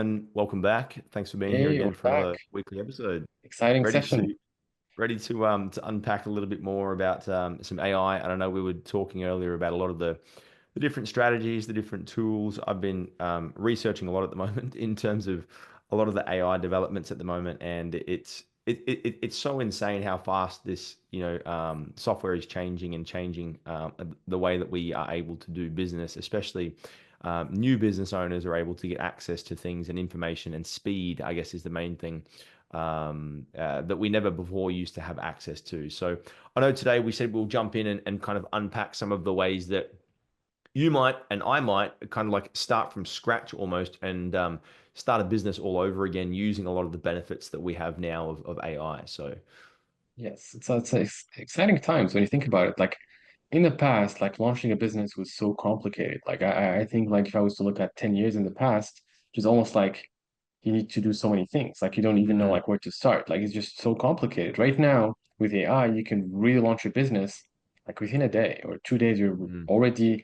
Hamen, welcome back. Thanks for being here Hey, we're again for back. another weekly episode. Exciting Ready session. to ready to unpack a little bit more about some AI. And I know we were talking earlier about a lot of the different strategies, the different tools. I've been researching a lot at the moment in terms of a lot of the AI developments at the moment, and it's so insane how fast this software is changing and changing the way that we are able to do business, especially. New business owners are able to get access to things and information, and speed, I guess, is the main thing that we never before used to have access to. So I know today we said we'll jump in and kind of unpack some of the ways that you might and I might kind of like start from scratch almost and start a business all over again using a lot of the benefits that we have now of AI. So Yes, it's exciting times when you think about it. Like in the past, like launching a business was so complicated. Like I think like if I was to look at 10 years in the past, it's almost like you need to do so many things. Like you don't even know mm, like where to start. Like it's just so complicated. Right now with AI, you can really launch your business like within a day or 2 days, you're mm, already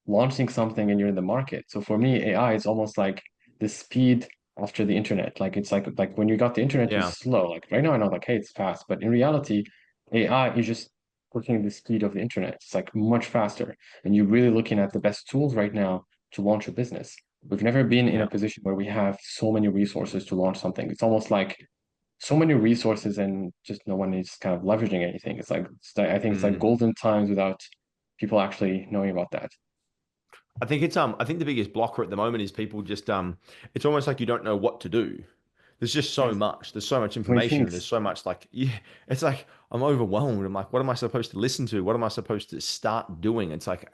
launching something and you're in the market. So for me, AI is almost like the speed after the internet. Like it's like when you got the internet, it was yeah. slow. Like right now, I know like, hey, it's fast, but in reality, AI is just pushing the speed of the internet. It's like much faster. And you're really looking at the best tools right now to launch a business. We've never been in a Yeah. position where we have so many resources to launch something. It's almost like so many resources and just no one is kind of leveraging anything. I think it's like Mm. golden times without people actually knowing about that. I think the biggest blocker at the moment is people just it's almost like you don't know what to do. There's just so Yes. much. There's so much So many information. There's things. so much like yeah, it's like I'm overwhelmed. I'm like, what am I supposed to listen to? What am I supposed to start doing? It's like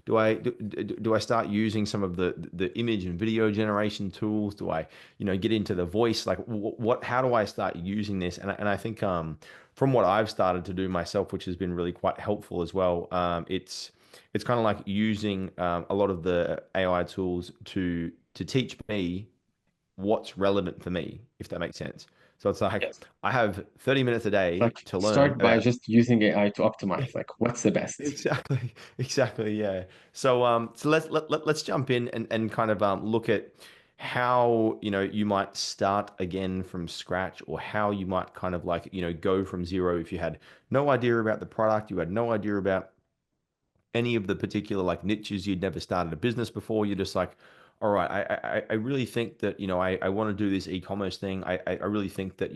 do I start using some of the image and video generation tools? Do I, get into the voice? Like what how do I start using this? And I think from what I've started to do myself, which has been really quite helpful as well, it's kind of like using a lot of the AI tools to teach me what's relevant for me, if that makes sense. So it's like Yes. I have 30 minutes a day Like to learn start by about just using AI to optimize. Like what's the best? exactly, exactly, yeah. So so let's jump in and kind of look at how you might start again from scratch, or how you might kind of like go from zero if you had no idea about the product, you had no idea about any of the particular like niches, you'd never started a business before. You're just like, all right, I really think that I want to do this e-commerce thing. I really think that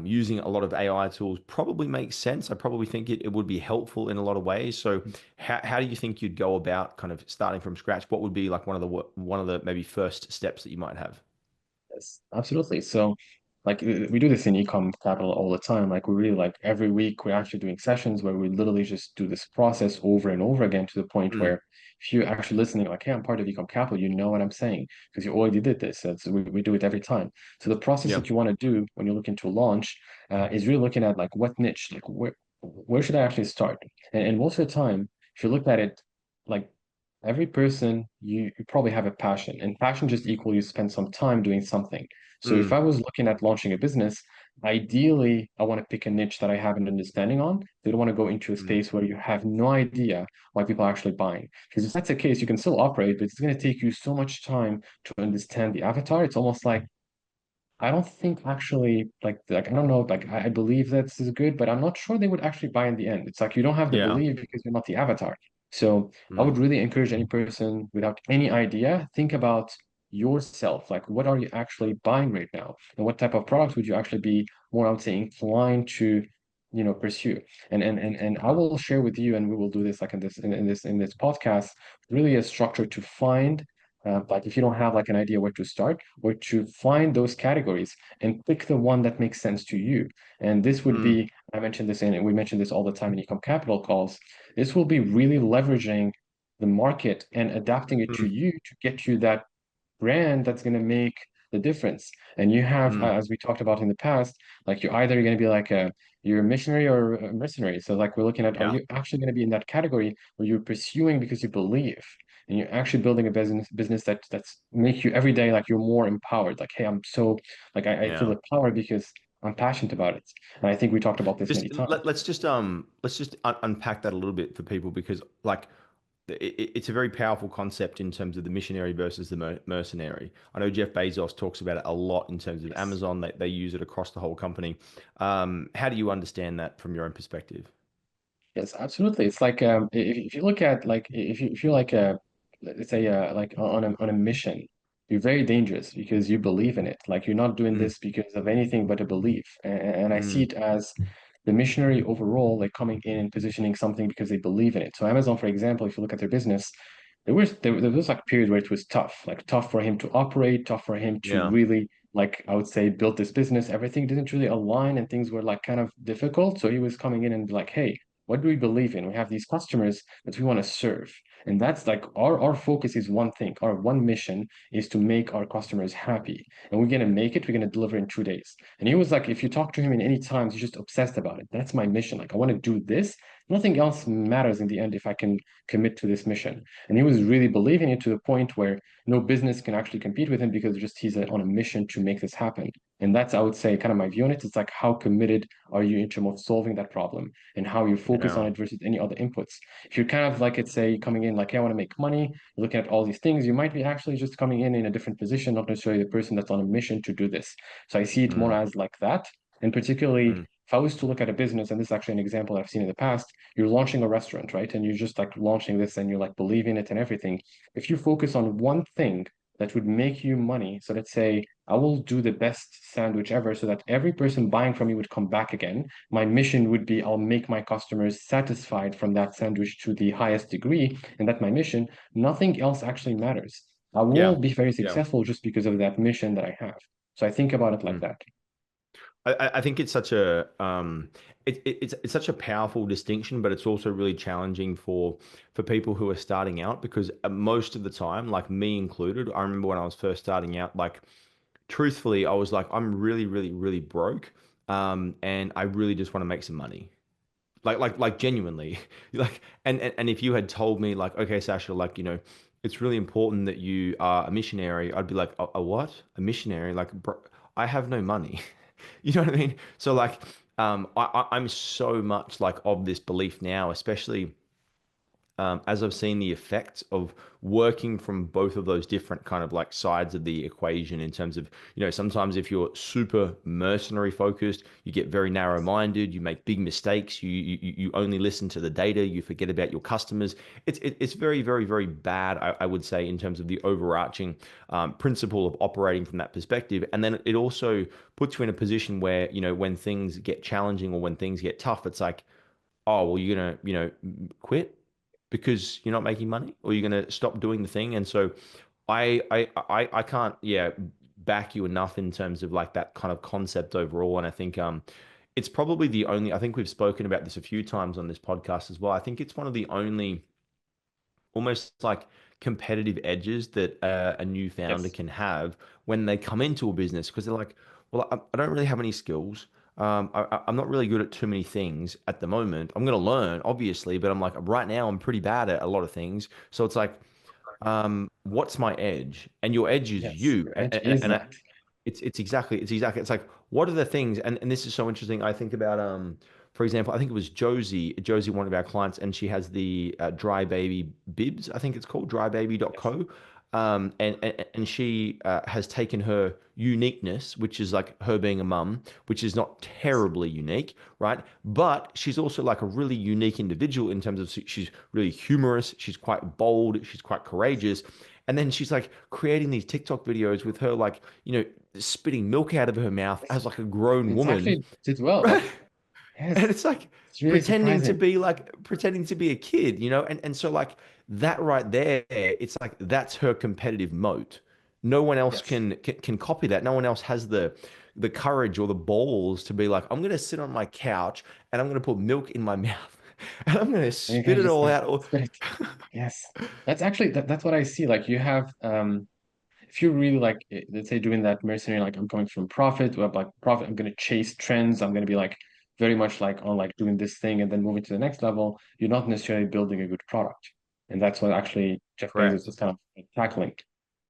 using a lot of AI tools probably makes sense. I probably think it would be helpful in a lot of ways. So how do you think you'd go about kind of starting from scratch? What would be like one of the maybe first steps that you might have? Yes, absolutely. So, like we do this in Ecom Capital all the time. Like we really like every week we're actually doing sessions where we literally just do this process over and over again to the point Mm, where if you're actually listening, like, hey, I'm part of Ecom Capital, you know what I'm saying because you already did this. We do it every time. So the process yeah. that you want to do when you're looking to launch is really looking at like what niche, like where should I actually start? And most of the time, if you look at it, like every person you probably have a passion, and passion just equal you spend some time doing something. So if Mm, I was looking at launching a business, ideally I want to pick a niche that I have an understanding on. They don't want to go into a mm, space where you have no idea why people are actually buying, because if that's the case you can still operate, but it's going to take you so much time to understand the avatar. It's almost like I don't think actually like I don't know, like I believe this is good, but I'm not sure they would actually buy in the end. It's like you don't have the yeah. belief because you're not the avatar. So I Mm, would really encourage any person without any idea, think about yourself. Like what are you actually buying right now? And what type of products would you actually be more, I would say, inclined to, pursue? And I will share with you, and we will do this like in this podcast, really a structure to find like if you don't have like an idea where to start, or to find those categories and pick the one that makes sense to you. And this would mm, be, I mentioned this and we mentioned this all the time in Ecom Capital calls. This will be really leveraging the market and adapting it to mm, you to get you that brand that's going to make the difference. And you have, mm, as we talked about in the past, like you're either going to be like you're a missionary or a mercenary. So like we're looking at, are yeah. you actually going to be in that category where you're pursuing because you believe, and you're actually building a business that's make you every day like you're more empowered. Like, hey, I'm so like I feel Yeah. empowered because I'm passionate about it. And I think we talked about this many Just times. let's just unpack that a little bit for people, because like it's a very powerful concept in terms of the missionary versus the mercenary. I know Jeff Bezos talks about it a lot in terms of Yes. Amazon. They use it across the whole company. How do you understand that from your own perspective? Yes, absolutely. It's like if you look at like if you're like let's say like on a mission, you're very dangerous because you believe in it. Like you're not doing Mm, this because of anything but a belief. And I see mm, it as the missionary overall, like coming in and positioning something because they believe in it. So Amazon, for example, if you look at their business, there was like a period where it was tough, like tough for him to operate, tough for him to yeah. really like I would say build this business. Everything didn't really align and things were like kind of difficult. So he was coming in and be like, hey, what do we believe in? We have these customers that we want to serve. And that's like our focus is one thing. Our one mission is to make our customers happy. And we're gonna make it, we're gonna deliver in 2 days. And he was like, if you talk to him in any times, he's just obsessed about it. That's my mission. Like I want to do this. Nothing else matters in the end if I can commit to this mission. And he was really believing it to the point where no business can actually compete with him because just on a mission to make this happen. And that's, I would say, kind of my view on it. It's like how committed are you in terms of solving that problem and how you focus on Yeah. it versus any other inputs. If you're kind of like, let's say, coming in like, hey, I want to make money, you're looking at all these things, you might be actually just coming in a different position, not necessarily the person that's on a mission to do this. So I see it more Mm, as like that. And particularly, mm, if I was to look at a business, and this is actually an example I've seen in the past, you're launching a restaurant, right? And you're just like launching this and you're like believing it and everything. If you focus on one thing that would make you money, so let's say I will do the best sandwich ever so that every person buying from me would come back again. My mission would be I'll make my customers satisfied from that sandwich to the highest degree. And that's my mission. Nothing else actually matters. I will yeah. be very Yeah. successful just because of that mission that I have. So I think about it like Mm. that. I think it's such a it's such a powerful distinction, but it's also really challenging for people who are starting out because most of the time, like me included, I remember when I was first starting out, like truthfully, I was like, I'm really, really, really broke, and I really just want to make some money. Like genuinely, like, and if you had told me like, okay, Sasha, like, it's really important that you are a missionary, I'd be like, a what? A missionary? Like, bro, I have no money. You know what I mean? So like, I'm so much like of this belief now, especially as I've seen the effects of working from both of those different kind of like sides of the equation in terms of, sometimes if you're super mercenary focused, you get very narrow minded, you make big mistakes, you only listen to the data, you forget about your customers. It's very, very, very bad, I would say, in terms of the overarching principle of operating from that perspective. And then it also puts you in a position where, when things get challenging or when things get tough, it's like, oh, well, you're gonna, quit because you're not making money, or you're gonna stop doing the thing. And so, I can't, yeah, back you enough in terms of like that kind of concept overall. And I think it's probably the only. I think we've spoken about this a few times on this podcast as well. I think it's one of the only almost like competitive edges that a new founder Yes. can have when they come into a business because they're like, well, I don't really have any skills. I'm not really good at too many things at the moment. I'm going to learn, obviously, but I'm like, right now, I'm pretty bad at a lot of things. So it's like, what's my edge? And your edge is Yes. you. Your edge is And that. it's like what are the things, and this is so interesting. I think about for example, I think it was Josie, one of our clients, and she has the dry baby bibs, I think it's called Yes. drybaby.co. And she has taken her uniqueness, which is like her being a mum, which is not Yes. terribly unique, right? But she's also like a really unique individual in terms of she's really humorous, she's quite bold, she's quite courageous. And then she's like creating these TikTok videos with her like, spitting milk out of her mouth Yes. as like a grown It's woman, actually did well. right? Like, And yes. it's like It's really surprising. pretending to be a kid, and so like that right there, it's like that's her competitive moat. No one else Yes. can copy that. No one else has the courage or the balls to be like, I'm gonna sit on my couch and I'm gonna put milk in my mouth and I'm gonna And you spit can it just all like out. Or spit it. Yes. That's actually that's what I see. Like you have if you really like let's say doing that mercenary, like I'm coming from profit, or like profit, I'm gonna chase trends, I'm gonna be like very much like on like doing this thing and then moving to the next level, you're not necessarily building a good product. And that's what actually Jeff Bezos correct. was kind of tackling.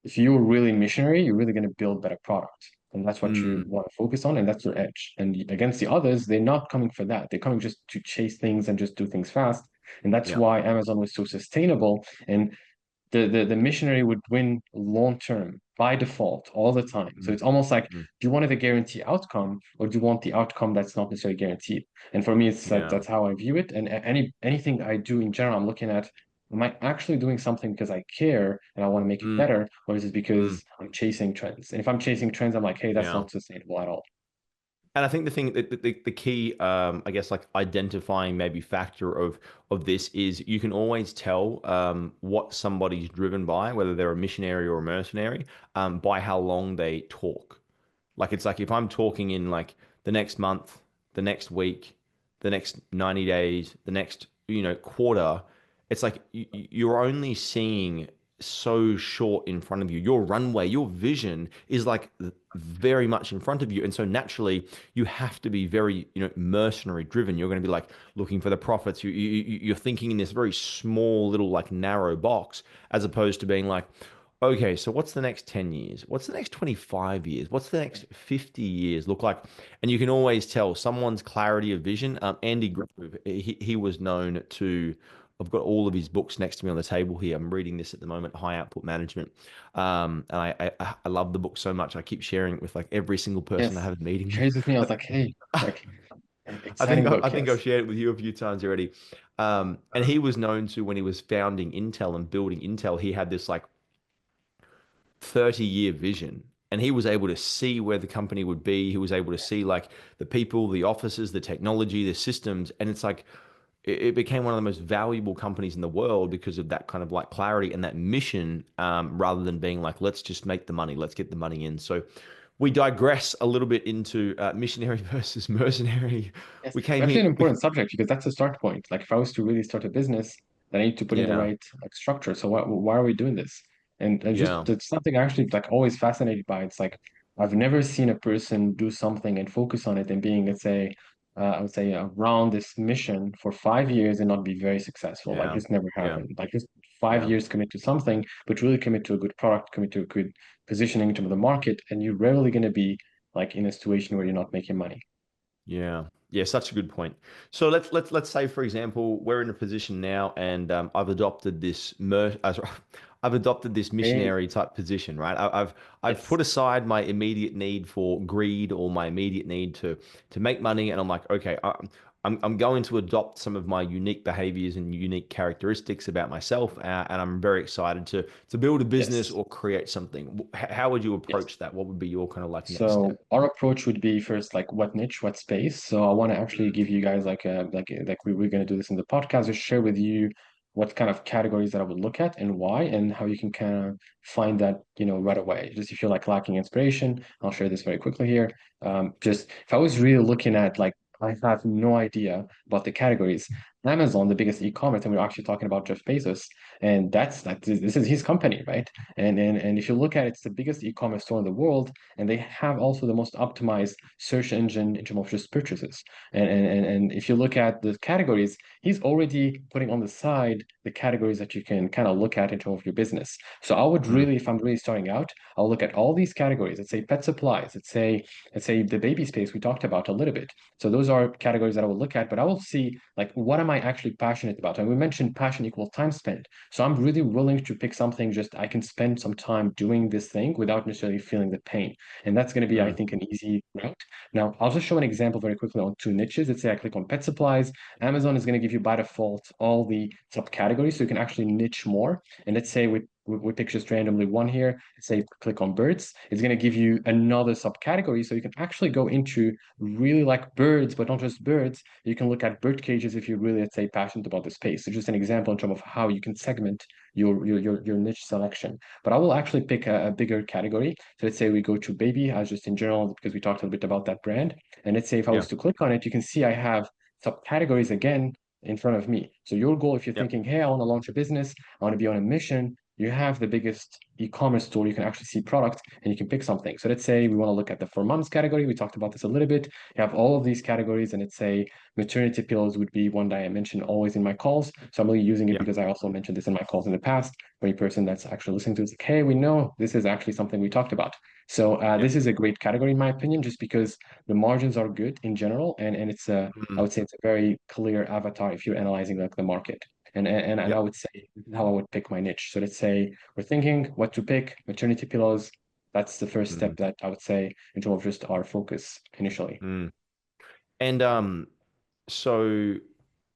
If you're really missionary, you're really gonna build better product. And that's what you Mm, want to focus on, and that's your edge. And against the others, they're not coming for that. They're coming just to chase things and just do things fast. And that's Yeah. why Amazon was so sustainable. And the missionary would win long term by default all the time. So Mm, it's almost like, mm, do you want the guarantee outcome, or do you want the outcome that's not necessarily guaranteed? And for me, it's like yeah. that's how I view it. And anything I do in general, I'm looking at, am I actually doing something because I care and I want to make it Mm, better, or is it mm, because I'm chasing trends? And if I'm chasing trends, I'm like, hey, that's yeah. not sustainable at all. And I think the thing that the key, I guess, like identifying maybe factor of this is you can always tell what somebody's driven by, whether they're a missionary or a mercenary, by how long they talk. Like it's like if I'm talking in like the next month, the next week, the next 90 days, the next, quarter, it's like you're only seeing so short in front of you. Your runway, your vision is like very much in front of you. And so naturally you have to be very, mercenary driven. You're going to be like looking for the profits. You're thinking in this very small little like narrow box, as opposed to being like, okay, so what's the next 10 years? What's the next 25 years? What's the next 50 years look like? And you can always tell someone's clarity of vision. Andy Grove, he was known to, I've got all of his books next to me on the table here. I'm reading this at the moment, High Output Management. And I love the book so much. I keep sharing it with like every single person I Yes. have a meeting with. Shares with me. I was like, hey, like I think exciting I, book, I think I've yes. shared it with you a few times already. And he was known to, when he was founding Intel and building Intel, he had this like 30-year vision, and he was able to see where the company would be. He was able to see like the people, the offices, the technology, the systems, and it's like it became one of the most valuable companies in the world because of that kind of like clarity and that mission, rather than being like, let's just make the money, let's get the money in. So we digress a little bit into missionary versus mercenary. Yes, We came actually here. an important subject because that's the start point. Like if I was to really start a business, then I need to put in the Yeah, right like structure. So why are we doing this? And just yeah, it's something I actually like always fascinated by. It's like I've never seen a person do something and focus on it and being, let's say, I would say around this mission for 5 years and not be very successful. Like yeah, this never yeah, happened. Like just five yeah, years commit to something, but really commit to a good product, commit to a good positioning in terms of the market, and you're rarely going to be like in a situation where you're not making money. yeah, yeah. Such a good point. So let's say, for example, we're in a position now, and I've adopted this sorry, I've adopted this Hey, missionary type position, right? I've yes. put aside my immediate need for greed or my immediate need to make money, and I'm like, okay, I'm going to adopt some of my unique behaviors and unique characteristics about myself, and I'm very excited to build a business Yes. or create something. How would you Yes. approach that? What would be your kind of like next So step? our approach would be first like what niche, what space. So I want to actually give you guys like we're going to do this in the podcast, just share with you what kind of categories that I would look at and why, and how you can kind of find that, right away. Just if you're like lacking inspiration, I'll share this very quickly here. Just if I was really looking at like I have no idea about the categories. Amazon, the biggest e-commerce, and we're actually talking about Jeff Bezos, and that's like this is his company, right? And if you look at it, it's the biggest e-commerce store in the world, and they have also the most optimized search engine in terms of just purchases. And if you look at the categories, he's already putting on the side the categories that you can kind of look at in terms of your business. So I would Mm, really, if I'm really starting out, I'll look at all these categories. Let's say pet supplies. Let's say the baby space we talked about a little bit. So those are categories that I will look at, but I will see like what am I actually passionate about? And we mentioned passion equal time spent. So I'm really willing to pick something just I can spend some time doing this thing without necessarily feeling the pain. And that's going to be, I mm, think, an easy route. Now, I'll just show an example very quickly on two niches. Let's say I click on pet supplies. Amazon is going to give you by default all the subcategories, so you can actually niche more. And let's say we pick just randomly one here. Say click on birds. It's going to give you another subcategory, so you can actually go into really like birds, but not just birds. You can look at bird cages if you're really, let's say, passionate about the space. So just an example in terms of how you can segment your niche selection. But I will actually pick a bigger category. So let's say we go to baby as just in general, because we talked a little bit about that brand. And let's say if I yeah, was to click on it, you can see I have subcategories again in front of me. So your goal, if you're yeah, thinking, hey, I want to launch a business, I want to be on a mission, you have the biggest e-commerce store. You can actually see product and you can pick something. So let's say we want to look at the for moms category. We talked about this a little bit. You have all of these categories, and let's say maternity pillows would be one that I mention always in my calls. So I'm really using it Yeah. because I also mentioned this in my calls in the past. For any person that's actually listening to this, like, hey, we know this is actually something we talked about. So Yeah. this is a great category in my opinion, just because the margins are good in general, and it's a, I Mm. would say it's a very clear avatar if you're analyzing like the market. And I Yep. would say this is how I would pick my niche. So let's say we're thinking what to pick, maternity pillows. That's the first Mm. step that I would say in terms of just our focus initially. Mm. And so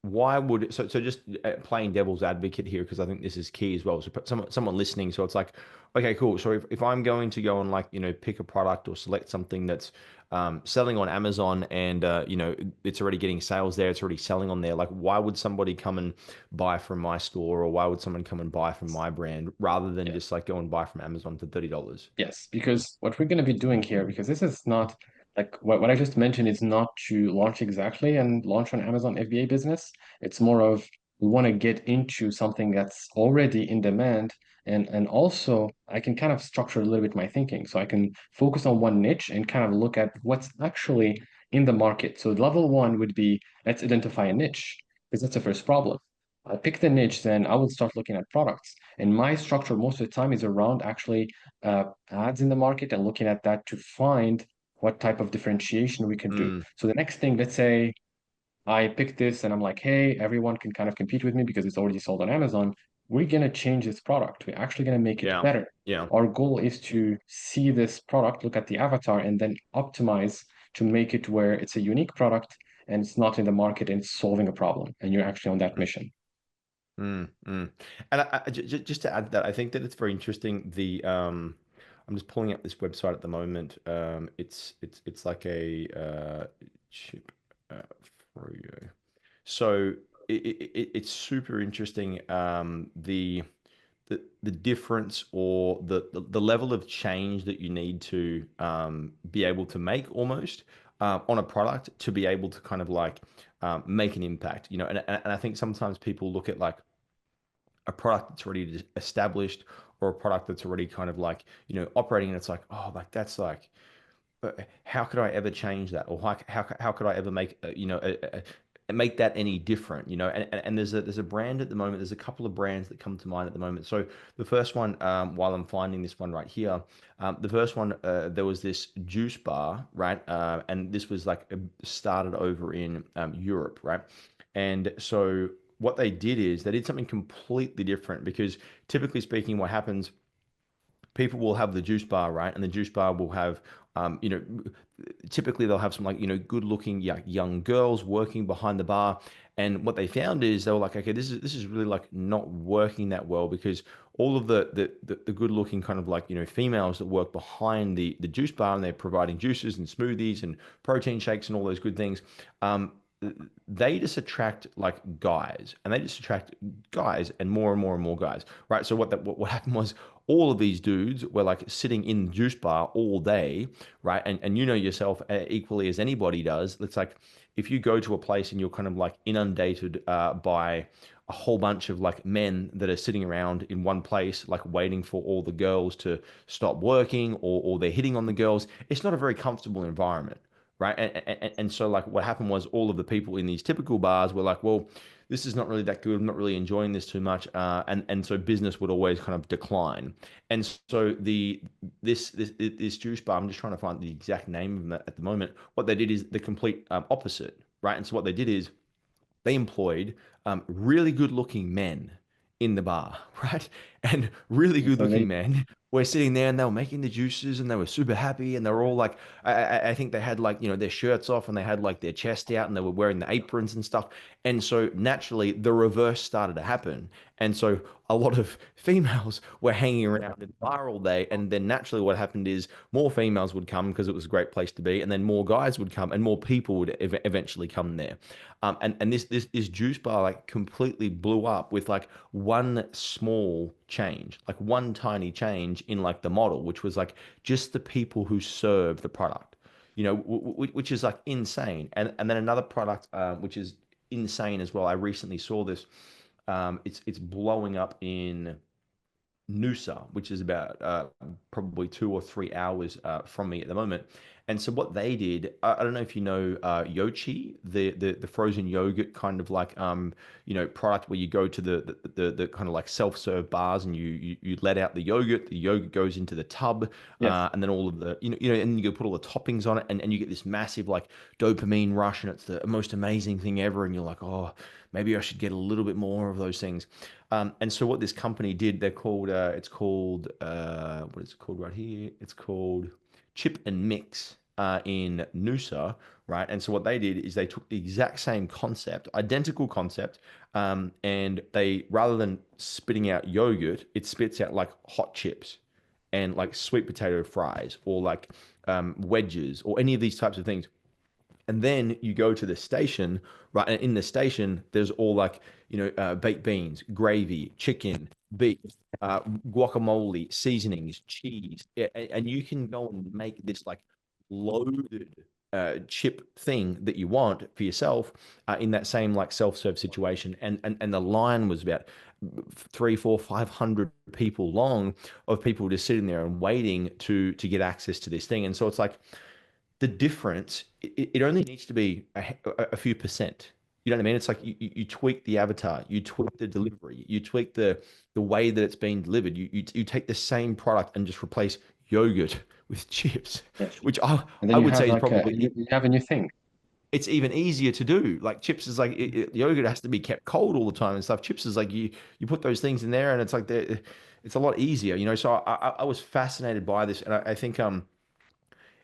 why would so just playing devil's advocate here because I think this is key as well. So someone listening, so it's like, okay, cool. So if I'm going to go and like pick a product or select something that's selling on Amazon and it's already getting sales there, it's already selling on there. Like, why would somebody come and buy from my store, or why would someone come and buy from my brand rather than Yeah. just like go and buy from Amazon for $30? Yes, because what we're going to be doing here, because this is not like what I just mentioned is not to launch exactly and launch on Amazon FBA business. It's more of we want to get into something that's already in demand. And also I can kind of structure a little bit my thinking. So I can focus on one niche and kind of look at what's actually in the market. So level one would be let's identify a niche, because that's the first problem. I pick the niche, then I will start looking at products. And my structure most of the time is around actually ads in the market and looking at that to find what type of differentiation we can do. Mm, So the next thing, let's say I pick this and I'm like, hey, everyone can kind of compete with me because it's already sold on Amazon. We're going to change this product. We're actually going to make it yeah. better. Yeah. Our goal is to see this product, look at the avatar, and then optimize to make it where it's a unique product and it's not in the market and it's solving a problem. And you're actually on that mission. Mm, mm. And just to add to that, I think that it's very interesting. I'm just pulling up this website at the moment. It's like a chip Froyo. So it's super interesting. The difference or the level of change that you need to be able to make almost on a product to be able to kind of like make an impact. And I think sometimes people look at like a product that's already established or a product that's already kind of like operating, and it's like, oh, like that's like, how could I ever change that, or how could I ever make make that any different, and there's a brand at the moment, there's a couple of brands that come to mind at the moment. So the first one, while I'm finding this one right here, the first one, there was this juice bar, right, and this was like started over in Europe, right, and so what they did is they did something completely different, because typically speaking, what happens, people will have the juice bar, right? And the juice bar will have, um, you know, typically they'll have some like, good looking young girls working behind the bar. And what they found is they were like, okay, this is really like not working that well, because all of the good looking kind of like, females that work behind the juice bar, and they're providing juices and smoothies and protein shakes and all those good things. Um, they just attract like guys, and they just attract guys and more and more and more guys, right? So what happened was all of these dudes were like sitting in the juice bar all day, right? And you know yourself equally as anybody does. It's like if you go to a place and you're kind of like inundated by a whole bunch of like men that are sitting around in one place, like waiting for all the girls to stop working, or they're hitting on the girls. It's not a very comfortable environment, right? And so like what happened was all of the people in these typical bars were like, well, this is not really that good. I'm not really enjoying this too much, and so business would always kind of decline. And so this juice bar, I'm just trying to find the exact name of them at the moment. What they did is the complete opposite, right? And so what they did is they employed really good looking men in the bar, right? And really good So looking they men were sitting there, and they were making the juices, and they were super happy, and they were all like, I think they had like, their shirts off, and they had like their chest out, and they were wearing the aprons and stuff. And so naturally, the reverse started to happen. And so a lot of females were hanging around in the bar all day. And then naturally, what happened is more females would come because it was a great place to be. And then more guys would come, and more people would eventually come there. And this juice bar like completely blew up with like one small change, like one tiny change in like the model, which was like just the people who serve the product, which is like insane. And then another product, which is insane as well. I recently saw this. It's blowing up in Noosa, which is about probably 2 or 3 hours from me at the moment. And so what they did, I don't know if you know Yochi, the frozen yogurt kind of like product where you go to the kind of like self-serve bars and you let out the yogurt goes into the tub, Yes. and then all of the and you put all the toppings on it, and you get this massive like dopamine rush, and it's the most amazing thing ever, and you're like, oh, maybe I should get a little bit more of those things. And so what this company did, they're called, it's called, what is it called right here? It's called Chip and Mix in Noosa, right? And so what they did is they took the exact same concept, identical concept, and they, rather than spitting out yogurt, it spits out like hot chips and like sweet potato fries or like wedges or any of these types of things. And then you go to the station, right? And in the station, there's all like, baked beans, gravy, chicken, beef, guacamole, seasonings, cheese. And you can go and make this like loaded chip thing that you want for yourself in that same like self-serve situation. And the line was about 3, 4, 500 people long of people just sitting there and waiting to get access to this thing. And so it's like, the difference, it only needs to be a few percent. You know what I mean? It's like you tweak the avatar, you tweak the delivery, you tweak the way that it's being delivered. You take the same product and just replace yogurt with chips, Yes. which I And then I you would have say is like probably you have a new thing. it's even easier to do. Like chips is like yogurt has to be kept cold all the time and stuff. Chips is like you put those things in there and it's like it's a lot easier, you know. So I was fascinated by this, and I think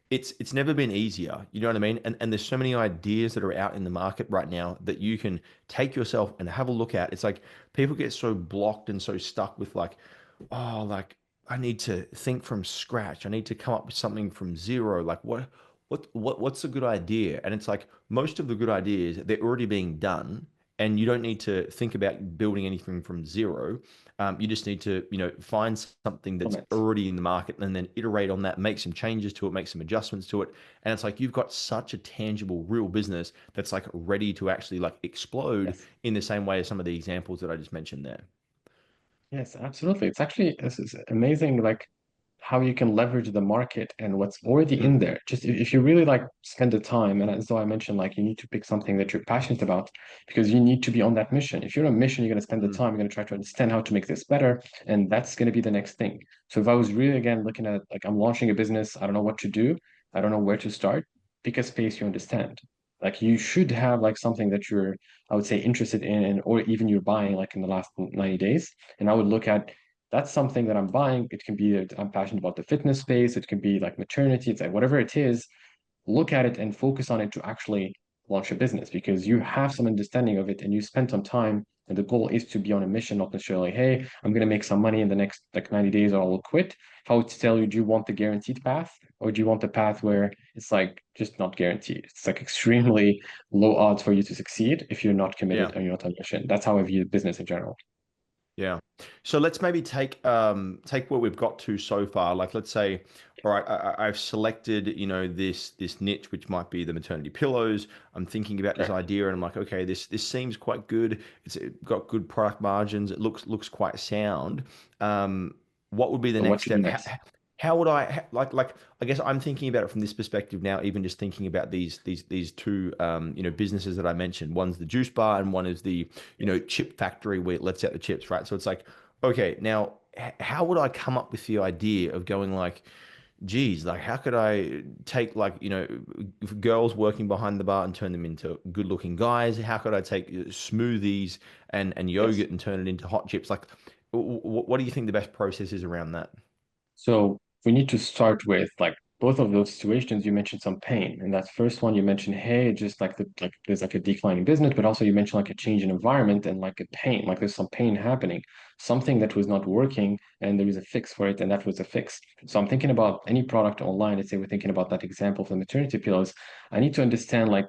it's never been easier. You know what I mean? And there's so many ideas that are out in the market right now that you can take yourself and have a look at. It's like people get so blocked and so stuck with like, oh, like I need to think from scratch. I need to come up with something from zero. Like what's a good idea? And it's like most of the good ideas, they're already being done, and you don't need to think about building anything from zero. You just need to, find something that's Comment. already in the market and then iterate on that, make some changes to it, make some adjustments to it. And it's like you've got such a tangible, real business that's like ready to actually like explode Yes. in the same way as some of the examples that I just mentioned there. Yes, absolutely. It's actually this is amazing, like how you can leverage the market and what's already Mm, in there. Just if you really like spend the time, and as though I mentioned, like you need to pick something that you're passionate about because you need to be on that mission. If you're on a mission, you're going to spend the mm, time, you're going to try to understand how to make this better, and that's going to be the next thing. So if I was really again looking at like I'm launching a business, I don't know what to do, I don't know where to start, pick a space you understand. Like you should have like something that you're, I would say, interested in, or even you're buying like in the last 90 days. And I would look at that's something that I'm buying. It can be that I'm passionate about the fitness space. It can be like maternity. It's like whatever it is, look at it and focus on it to actually launch a business because you have some understanding of it and you spend some time. And the goal is to be on a mission, not necessarily, hey, I'm going to make some money in the next like 90 days or I'll quit. If I would tell you, do you want the guaranteed path or do you want the path where it's like just not guaranteed? It's like extremely low odds for you to succeed if you're not yeah. committed and you're not on a mission. That's how I view business in general. Yeah. So let's maybe take what we've got to so far. Like let's say, all right, I've selected, this niche, which might be the maternity pillows. I'm thinking about this Correct. idea and I'm like, okay, this seems quite good. It's got good product margins. It looks quite sound. What would be the So what next to do step? next? How would like I guess I'm thinking about it from this perspective now, even just thinking about these two businesses that I mentioned. One's the juice bar and one is the Yes. chip factory where it lets out the chips, right? So it's like, okay, now how would I come up with the idea of going like, geez, like how could I take like, girls working behind the bar and turn them into good looking guys? How could I take smoothies and Yes. yogurt and turn it into hot chips? Like, what do you think the best process is around that? So we need to start with like both of those situations. You mentioned some pain, and that first one you mentioned, hey, just like there's like a decline in business, but also you mentioned like a change in environment and like a pain, like there's some pain happening, something that was not working, and there is a fix for it, and that was a fix. So I'm thinking about any product online. Let's say we're thinking about that example of the maternity pillows. I need to understand like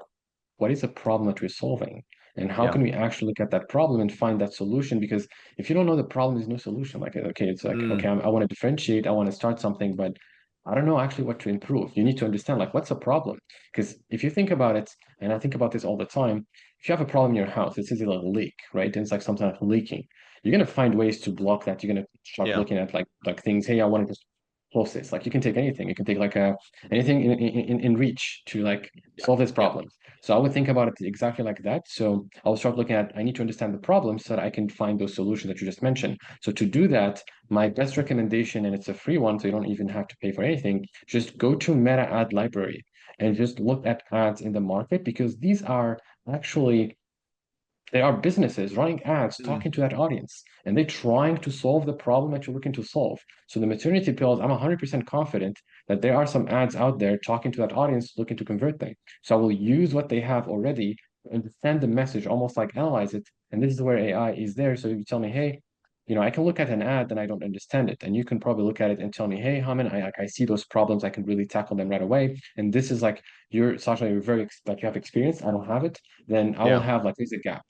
what is the problem that we're solving and how Yeah. can we actually look at that problem and find that solution because if you don't know the problem there's no solution like okay it's like Mm, okay I want to differentiate I want to start something but I don't know actually what to improve. You need to understand like what's the problem because if you think about it and I think about this all the time, if you have a problem in your house, it's easy like a leak, right? And it's like something like leaking, you're going to find ways to block that. You're going to start Yeah. looking at like things. Hey, I want to just close this. Like you can take anything. You can take like anything in reach to like solve this Yeah. problem. So I would think about it exactly like that. So I'll start looking at, I need to understand the problem so that I can find those solutions that you just mentioned. So to do that, my best recommendation, and it's a free one, so you don't even have to pay for anything, just go to Meta Ad Library and just look at ads in the market, because these are actually, they are businesses running ads Mm. talking to that audience, and they're trying to solve the problem that you're looking to solve. So the maternity pills, I'm 100% confident that there are some ads out there talking to that audience looking to convert them. So I will use what they have already and understand the message, almost like analyze it. And this is where AI is there. So you tell me, hey, I can look at an ad and I don't understand it. And you can probably look at it and tell me, hey, Hamen, I see those problems. I can really tackle them right away. And this is like, Sasha, you're very, like you have experience. I don't have it. Then I will Yeah. have like, there's a gap.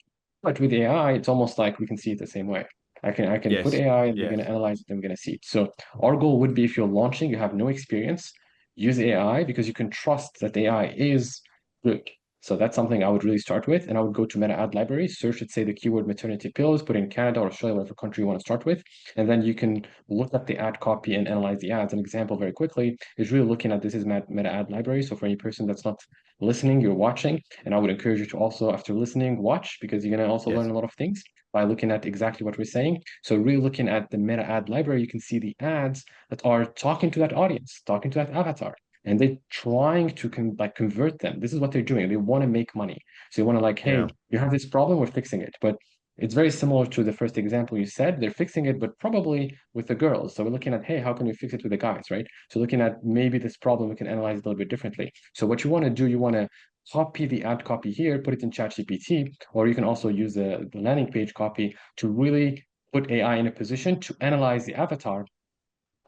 But with AI, it's almost like we can see it the same way. I can put Yes. AI and we're Yes. going to analyze it and we're going to see it. So our goal would be, if you're launching, you have no experience, use AI because you can trust that AI is good. So that's something I would really start with. And I would go to Meta Ad Library, search it, say the keyword maternity pills, put in Canada or Australia, whatever country you want to start with. And then you can look at the ad copy and analyze the ads. An example very quickly is really looking at, this is Meta Ad Library. So for any person that's not listening, you're watching. And I would encourage you to also, after listening, watch, because you're going to also learn Yes. a lot of things by looking at exactly what we're saying. So really looking at the Meta Ad Library, you can see the ads that are talking to that audience, talking to that avatar, and they're trying to convert them. This is what they're doing. They want to make money. So you want to like, Yeah. hey, you have this problem, we're fixing it. But it's very similar to the first example you said. They're fixing it, but probably with the girls. So we're looking at, hey, how can we fix it with the guys, right? So looking at maybe this problem, we can analyze it a little bit differently. So what you want to do, you want to copy the ad copy here, put it in ChatGPT, or you can also use the landing page copy to really put AI in a position to analyze the avatar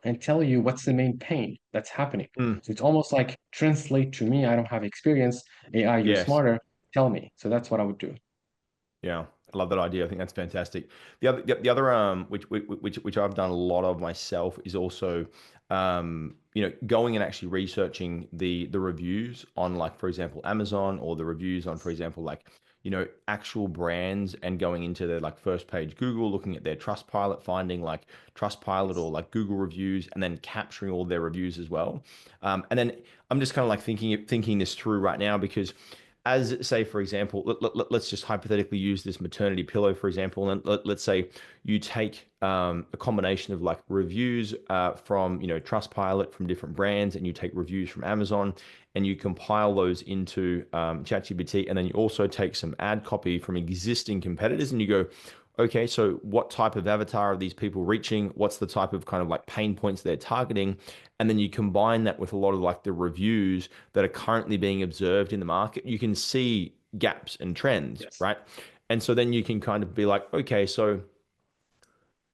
and tell you what's the main pain that's happening. Mm. So it's almost like, translate to me. I don't have experience. AI, you're Yes. smarter. Tell me. So that's what I would do. Yeah, I love that idea. I think that's fantastic. The other which I've done a lot of myself is also going and actually researching the reviews on, like, for example, Amazon, or the reviews on, for example, like, actual brands, and going into their like first page Google, looking at their Trustpilot, finding like Trustpilot or like Google reviews, and then capturing all their reviews as well. And then I'm just kind of like thinking this through right now, because, as, say, for example, let's just hypothetically use this maternity pillow, for example, and let's say you take a combination of like reviews from Trustpilot from different brands, and you take reviews from Amazon, and you compile those into ChatGPT, and then you also take some ad copy from existing competitors, and you go, okay, so what type of avatar are these people reaching? What's the type of kind of like pain points they're targeting? And then you combine that with a lot of like the reviews that are currently being observed in the market. You can see gaps and trends, Yes. right? And so then you can kind of be like, okay, so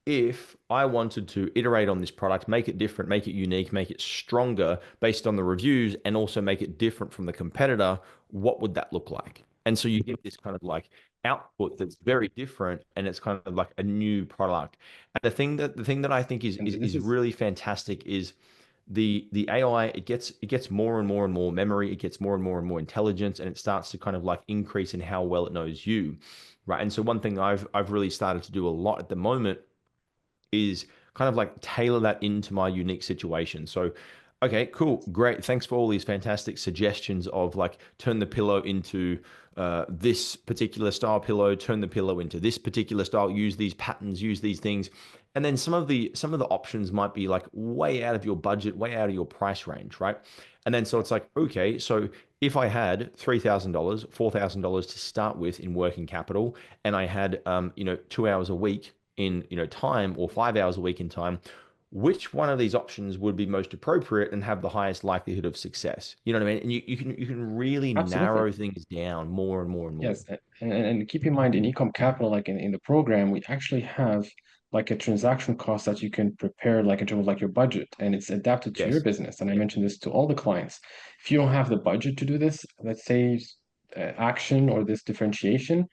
if I wanted to iterate on this product, make it different, make it unique, make it stronger based on the reviews, and also make it different from the competitor, what would that look like? And so you get this kind of like output that's very different, and it's kind of like a new product. And the thing that I think is And is, this is is really fantastic is the AI. It gets more and more and more memory, it gets more and more intelligence, and it starts to kind of like increase in how well it knows you, right? And so one thing I've really started to do a lot at the moment is kind of like tailor that into my unique situation. So, okay, cool, great. Thanks for all these fantastic suggestions of like turn the pillow into this particular style pillow, turn the pillow into this particular style, use these patterns, use these things. And then some of the options might be like way out of your budget, way out of your price range, right? And then so it's like, okay, so if I had $3,000, $4,000 to start with in working capital, and I had 2 hours a week in time, or 5 hours a week in time, which one of these options would be most appropriate and have the highest likelihood of success? You know what I mean? And you can really absolutely. narrow things down more and more and more. Yes, and keep in mind, in Ecom Capital, like in the program, we actually have like a transaction cost that you can prepare, like in terms of like your budget, and it's adapted to your Yes. business. And I mentioned this to all the clients. If you don't have the budget to do this, let's say action or this differentiation,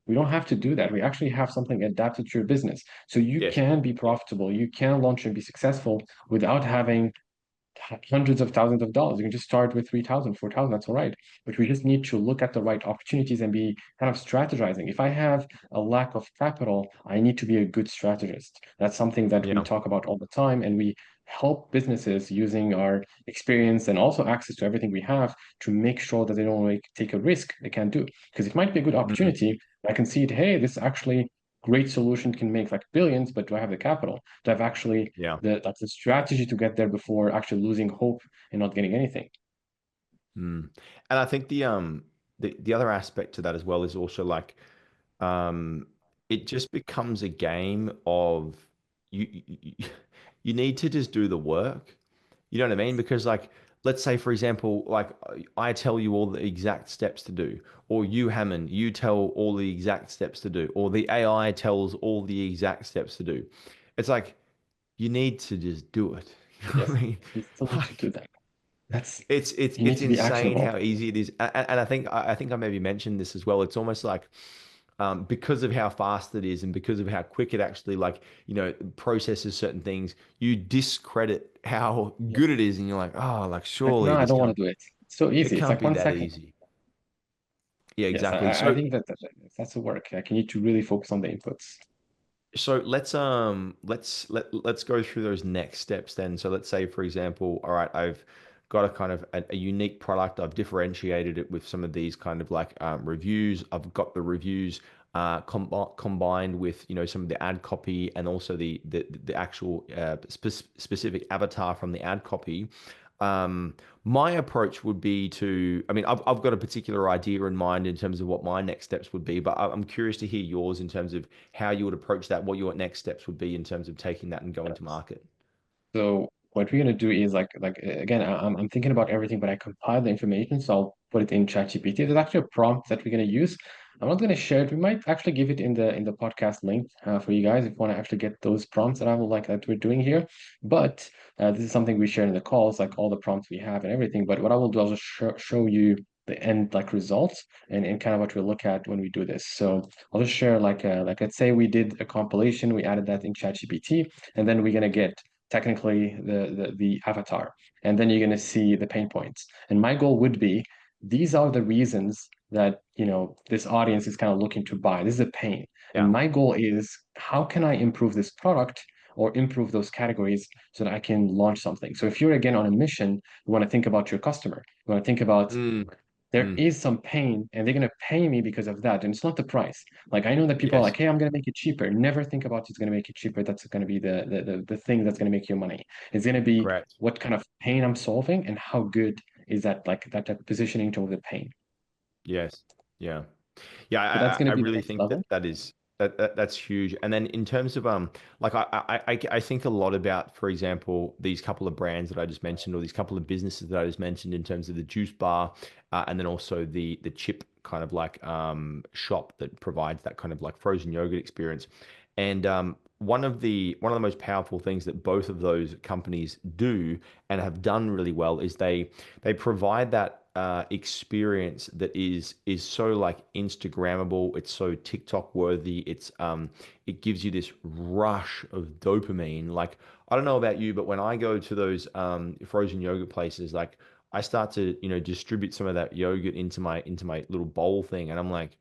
we don't have to do that. We actually have something adapted to your business. So you Yes. can be profitable, you can launch and be successful without having hundreds of thousands of dollars. You can just start with 3,000, 4,000. That's all right. But we just need to look at the right opportunities and be kind of strategizing. If I have a lack of capital, I need to be a good strategist. That's something that we Yeah. talk about all the time, and we help businesses using our experience and also access to everything we have to make sure that they don't take a risk they can't do. Because it might be a good Mm, opportunity. I can see it, hey, this actually great solution can make like billions, but do I have the capital? Do I have actually yeah. that's a strategy to get there before actually losing hope and not getting anything? Mm. And I think the other aspect to that as well is also like um it just becomes a game of you you need to just do the work. You know what I mean? Because like let's say for example, like I tell you all the exact steps to do, or you Hammond, you tell all the exact steps to do, or the AI tells all the exact steps to do. It's like you need to just do it. You know what Yes, I mean? you still need to Like do that. That's you need it's to be insane actionable. how easy it is, and I think I maybe mentioned this as well. It's almost like because of how fast it is, and because of how quick it actually like processes certain things, you discredit how Yes. good it is, and you're like, oh, like Like, no, surely I this don't want can't to do it. It's so it easy. It's can't like be one that second. easy. Yeah, Yes, exactly. I think that that's the work. Like you need to really focus on the inputs. So let's go through those next steps then. So let's say, for example, all right, I've got a kind of a unique product. I've differentiated it with some of these kind of like reviews. I've got the reviews combined with some of the ad copy and also the actual specific avatar from the ad copy. My approach would be to, I mean, I've got a particular idea in mind in terms of what my next steps would be, but I'm curious to hear yours in terms of how you would approach that, what your next steps would be in terms of taking that and going to market. So what we're gonna do is again, I'm thinking about everything, but I compile the information, so I'll put it in ChatGPT. There's actually a prompt that we're gonna use. I'm not gonna share it. We might actually give it in the podcast link for you guys if you want to actually get those prompts that I will like that we're doing here. But this is something we share in the calls, like all the prompts we have and everything. But what I will do, I'll just show you the end like results and kind of what we look at when we do this. So I'll just share like let's say we did a compilation, we added that in ChatGPT, and then we're gonna get technically the avatar, and then you're going to see the pain points. And my goal would be these are the reasons that this audience is kind of looking to buy. This is a pain, and Yeah. my goal is how can I improve this product or improve those categories so that I can launch something. So if you're again on a mission, you want to think about your customer. You want to think about Mm, there mm, is some pain and they're going to pay me because of that. And it's not the price. Like I know that people are yes, like, hey, I'm going to make it cheaper. Never think about it's going to make it cheaper. That's going to be the thing that's going to make you money. It's going to be correct. what kind of pain I'm solving and how good is that like that positioning to the pain. Yes. Yeah. Yeah, So that's going I to be the really next think level. that is that's huge. And then in terms of like I think a lot about, for example, these couple of brands that I just mentioned, or these couple of businesses that I just mentioned in terms of the juice bar, and then also the chip kind of like shop that provides that kind of like frozen yogurt experience. And one of the most powerful things that both of those companies do and have done really well is they provide that experience that is so like Instagrammable. It's so TikTok worthy. It gives you this rush of dopamine. Like I don't know about you, but when I go to those frozen yogurt places, like I start to distribute some of that yogurt into my little bowl thing, and I'm like,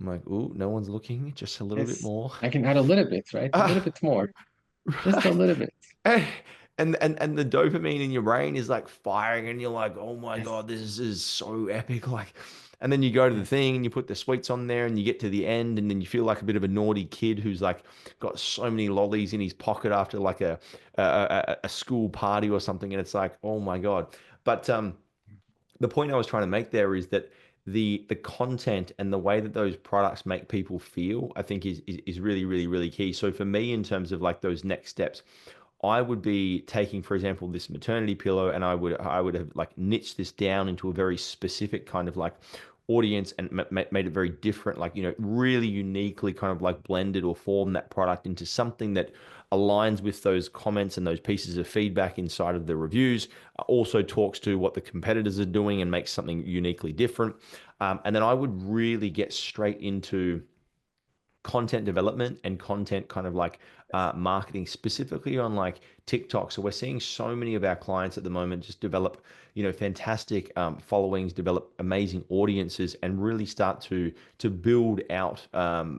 ooh, no one's looking, just a little bit Yes, more. I can add a little bit, right? A little Ah, bit more, just a right. little bit. And, and the dopamine in your brain is like firing, and you're like, oh my Yes, God, is so epic. Like, and then you go to the yes, thing and you put the sweets on there and you get to the end, and then you feel like a bit of a naughty kid who's like got so many lollies in his pocket after like a school party or something. And it's like, oh my God. But the point I was trying to make there is that the content and the way that those products make people feel, I think is really, really, really key. So for me, in terms of like those next steps, I would be taking, for example, this maternity pillow, and I would have like niched this down into a very specific kind of like audience and made it very different, like really uniquely kind of like blended or formed that product into something that aligns with those comments and those pieces of feedback inside of the reviews. Also talks to what the competitors are doing and makes something uniquely different. And then I would really get straight into content development and content kind of like marketing specifically on like TikTok. So we're seeing so many of our clients at the moment just develop, fantastic followings, develop amazing audiences, and really start to build out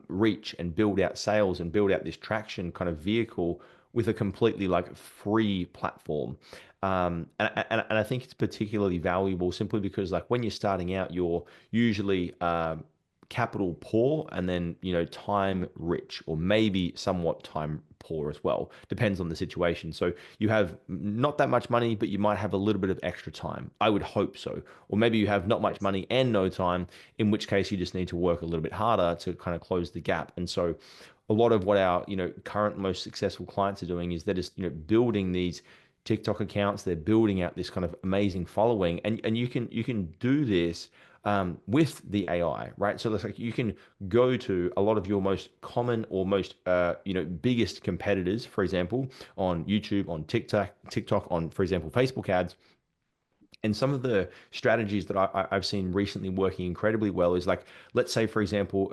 reach and build out sales and build out this traction kind of vehicle with a completely like free platform. And I think it's particularly valuable simply because like when you're starting out, you're usually capital poor and then time rich, or maybe somewhat time poor as well, depends on the situation. So you have not that much money, but you might have a little bit of extra time, I would hope so. Or maybe you have not much Yes. money and no time, in which case you just need to work a little bit harder to kind of close the gap. And so a lot of what our current most successful clients are doing is they're just building these TikTok accounts. They're building out this kind of amazing following, and you can do this with the AI, right? So it's like you can go to a lot of your most common or most biggest competitors, for example, on YouTube, on TikTok, on, for example, Facebook ads. And some of the strategies that I've seen recently working incredibly well is like, let's say, for example,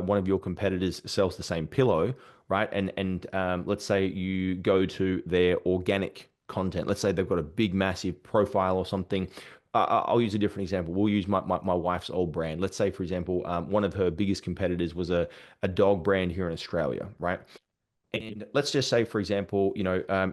one of your competitors sells the same pillow, right? And let's say you go to their organic content. Let's say they've got a big, massive profile or something. I'll use a different example. We'll use my wife's old brand. Let's say, for example, one of her biggest competitors was a dog brand here in Australia, right? And let's just say, for example,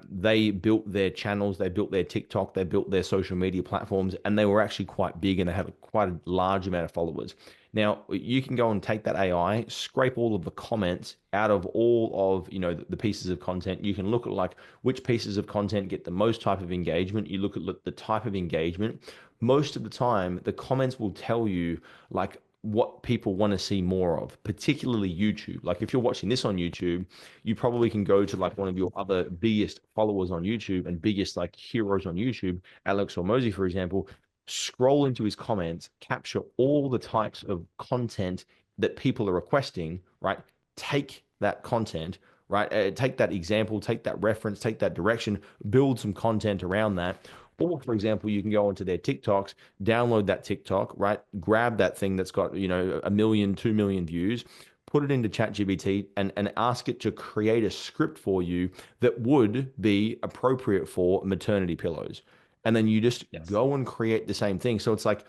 they built their channels, they built their TikTok, they built their social media platforms, and they were actually quite big and they had quite a large amount of followers. Now, you can go and take that AI, scrape all of the comments out of all of, the pieces of content. You can look at like which pieces of content get the most type of engagement. You look at the type of engagement. Most of the time, the comments will tell you like what people want to see more of, particularly YouTube. Like if you're watching this on YouTube, you probably can go to like one of your other biggest followers on YouTube and biggest like heroes on YouTube, Alex Hormozy, for example, scroll into his comments, capture all the types of content that people are requesting, right? Take that content, right? Take that example, take that reference, take that direction, build some content around that. Or, for example, you can go onto their TikToks, download that TikTok, right? Grab that thing that's got, a million, 2 million views, put it into ChatGPT and ask it to create a script for you that would be appropriate for maternity pillows. And then you just Yes. go and create the same thing. So it's like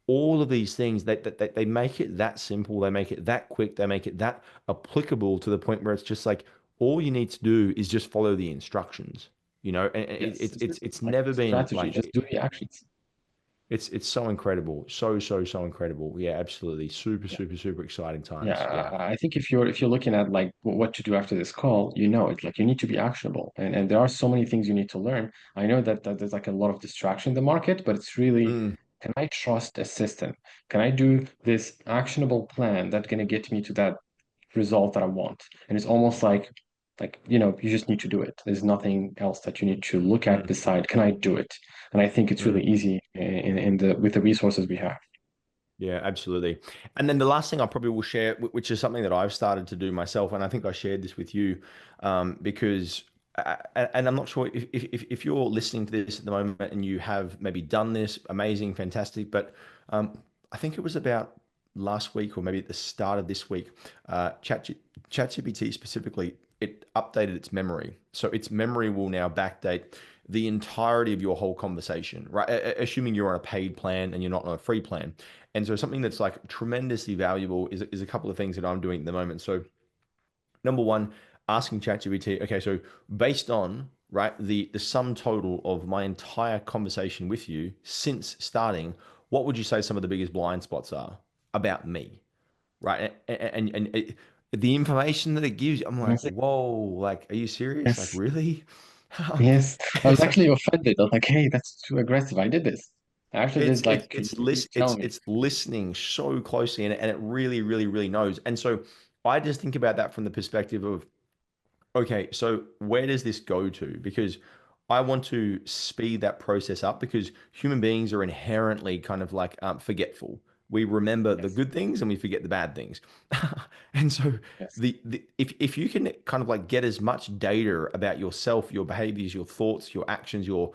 all of these things that they make it that simple, they make it that quick, they make it that applicable to the point where it's just like all you need to do is just follow the instructions, and Yes. it's Like never been strategy, like just do the actions. it's so incredible, so incredible. Yeah, absolutely, super Yeah. super super exciting Yeah, times. Yeah. I think if you're looking at like what to do after this call, it's like you need to be actionable, and there are so many things you need to learn. I know that there's like a lot of distraction in the market, but it's really, Mm, can I trust a system? Can I do this actionable plan that's gonna get me to that result that I want? And it's almost like you just need to do it. There's nothing else that you need to look at mm, beside, can I do it? And I think it's really mm. easy in the with the resources we have. Yeah, absolutely. And then the last thing I probably will share, which is something that I've started to do myself, and I think I shared this with you, because, and I'm not sure if you're listening to this at the moment and you have maybe done this, amazing, fantastic, but I think it was about last week or maybe at the start of this week, ChatGPT specifically, it updated its memory. So its memory will now backdate the entirety of your whole conversation, right? Assuming you're on a paid plan and you're not on a free plan. And so something that's like tremendously valuable is a couple of things that I'm doing at the moment. So number one, asking ChatGPT, okay, so based on right the sum total of my entire conversation with you since starting, what would you say some of the biggest blind spots are about me? Right? The information that it gives, I'm like, Yes. whoa, like, are you serious? Like, really? Yes, I was It's like actually offended. I was like, "Hey, that's too aggressive." I did this. I actually it's did it's like it's you tell me. it's listening so closely and it really, really, really knows. And so I just think about that from the perspective of, okay, so where does this go to? Because I want to speed that process up because human beings are inherently kind of like forgetful. We remember the Yes, good things and we forget the bad things. And so yes, if you can kind of like get as much data about yourself, your behaviors, your thoughts, your actions, your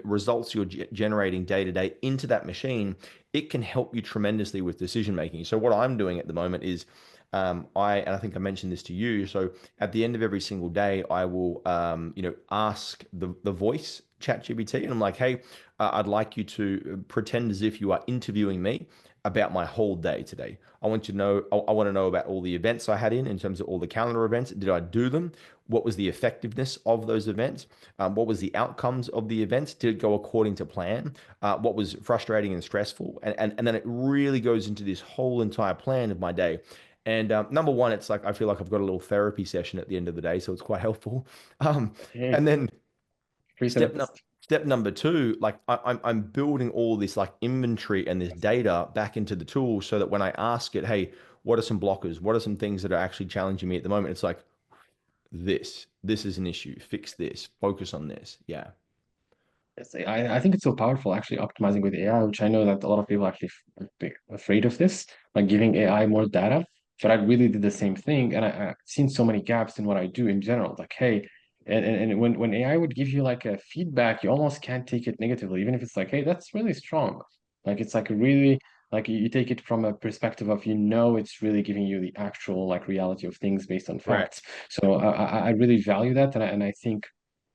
results you're generating day to day into that machine, it can help you tremendously with decision making. So what I'm doing at the moment is and I think I mentioned this to you. So at the end of every single day, I will, ask the voice ChatGPT, and I'm like, hey, I'd like you to pretend as if you are interviewing me about my whole day today. I want you to know, I want to know about all the events I had in terms of all the calendar events. Did I do them? What was the effectiveness of those events? What was the outcomes of the events? Did it go according to plan? What was frustrating and stressful? And then it really goes into this whole entire plan of my day. And number one, it's like I feel like I've got a little therapy session at the end of the day, so it's quite helpful. Um, Hey, and then free step num therapist. step number two, like I'm building all this like inventory and this data back into the tool so that when I ask it, hey, what are some blockers? What are some things that are actually challenging me at the moment? It's like this is an issue. Fix this. Focus on this. Yeah. Yes, I think it's so powerful actually optimizing with AI, which I know that a lot of people actually afraid of this, like giving AI more data. But I really did the same thing, and I've seen so many gaps in what I do in general. Like, hey, and when AI would give you like a feedback, you almost can't take it negatively, even if it's like, hey, that's really strong. Like it's like a really like you take it from a perspective of it's really giving you the actual like reality of things based on Correct. facts. So I really value that, and I think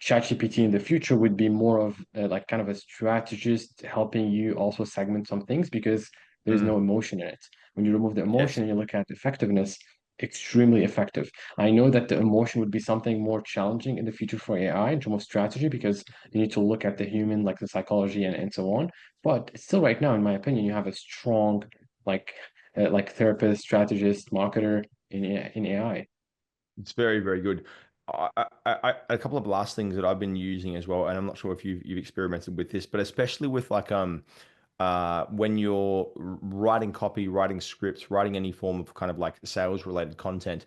ChatGPT in the future would be more of like kind of a strategist helping you also segment some things because there's Mm, no emotion in it. When you remove the yes. emotion and you look at effectiveness, extremely effective. I know that the emotion would be something more challenging in the future for AI in terms of strategy because you need to look at the human, like the psychology and so on. But still, right now, in my opinion, you have a strong like therapist, strategist, marketer in AI. It's very, very good. A couple of last things that I've been using as well, and I'm not sure if you've experimented with this, but especially with like when you're writing copy, writing scripts, writing any form of kind of like sales related content,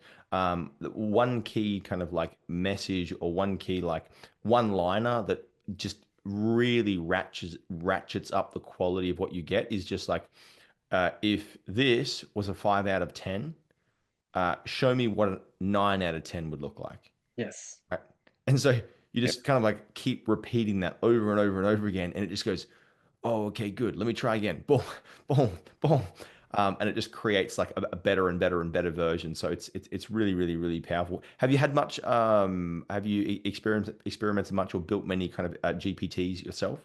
one key kind of like message or one key like one liner that just really ratchets up the quality of what you get is just like if this was a 5 out of 10, show me what a 9 out of 10 would look like. Yes. Right? And so you Yep. just kind of like keep repeating that over and over and over again, and it just goes, oh, okay, good. Let me try again. Boom, boom, boom. And it just creates like a better and better and better version. So it's really, really, really powerful. Have you had much? Have you experimented much or built many kind of GPTs yourself?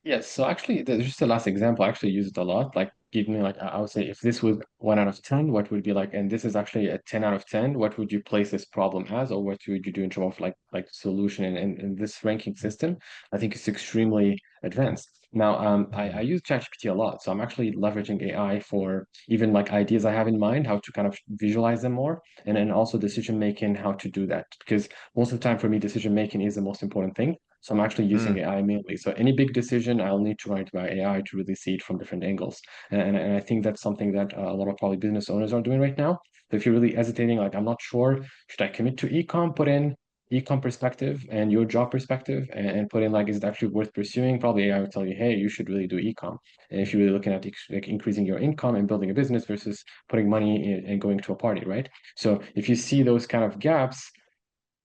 Yes, so actually, there's just the last example. I actually use it a lot. Like, give me like I would say, if this was 1 out of 10, what would be like? And this is actually a 10 out of 10. What would you place this problem as, or what would you do in terms of like solution and this ranking system? I think it's extremely advanced. Now, I Mhm. use ChatGPT a lot, so I'm actually leveraging AI for even like ideas I have in mind, how to kind of visualize them more, and then also decision making, how to do that. Because most of the time for me, decision making is the most important thing. So I'm actually using Mm, AI mainly. So any big decision, I'll need to run it by AI to really see it from different angles. And I think that's something that a lot of probably business owners are doing right now. So if you're really hesitating, like I'm not sure, should I commit to ecom, put in ecom perspective and your job perspective and put in like, is it actually worth pursuing? Probably AI would tell you, hey, you should really do ecom. And if you're really looking at like increasing your income and building a business versus putting money in and going to a party, right? So if you see those kind of gaps,